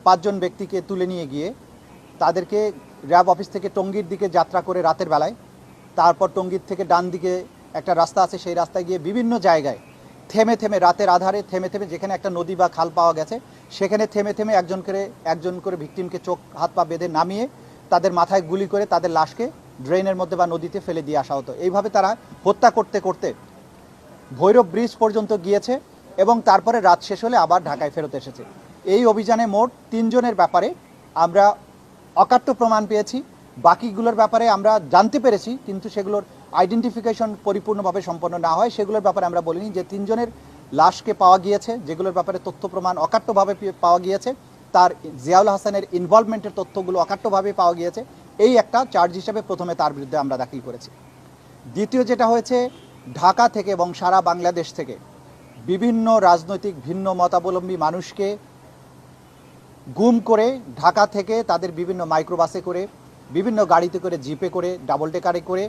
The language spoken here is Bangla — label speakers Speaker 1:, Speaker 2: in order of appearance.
Speaker 1: পাঁচজন ব্যক্তিকে তুলে নিয়ে গিয়ে তাদেরকে র্যাব অফিস থেকে টঙ্গীর দিকে যাত্রা করে রাতের বেলায়, তারপর টঙ্গীর থেকে ডান দিকে একটা রাস্তা আছে, সেই রাস্তায় গিয়ে বিভিন্ন জায়গায় থেমে থেমে রাতের আধারে থেমে থেমে, যেখানে একটা নদী বা খাল পাওয়া গেছে সেখানে থেমে থেমে একজন করে ভিকটিমকে চোখ হাত পা বেঁধে নামিয়ে তাদের মাথায় গুলি করে তাদের লাশকে ড্রেনের মধ্যে বা নদীতে ফেলে দিয়ে আসা হতো। এইভাবে তারা হত্যা করতে করতে ভৈরব ব্রিজ পর্যন্ত গিয়েছে এবং তারপরে রাত শেষ হলে আবার ঢাকায় ফেরত এসেছে। এই অভিযানে মোট 3 জনের ব্যাপারে আমরা অকাট্য প্রমাণ পেয়েছি। বাকিগুলোর ব্যাপারে আমরা জানতে পেরেছি, কিন্তু সেগুলোর আইডেন্টিফিকেশন পরিপূর্ণভাবে সম্পন্ন না হয় সেগুলোর ব্যাপারে আমরা বলিনি। যে 3 জনের লাশকে পাওয়া গিয়েছে, যেগুলোর ব্যাপারে তথ্য প্রমাণ অকাট্যভাবে পাওয়া গিয়েছে, তার জিয়াউল হাসানের ইনভলভমেন্টের তথ্যগুলো অকাট্যভাবে পাওয়া গিয়েছে, এই একটা চার্জ হিসেবে প্রথমে তার বিরুদ্ধে আমরা দাখিল করেছি। দ্বিতীয় যেটা হয়েছে, ঢাকা থেকে এবং সারা বাংলাদেশ থেকে বিভিন্ন রাজনৈতিক ভিন্ন মতাবলম্বী মানুষকে গুম করে ঢাকা থেকে তাদের বিভিন্ন মাইক্রোবাসে করে, বিভিন্ন গাড়িতে করে, জিপে করে, ডাবল টেকারে করে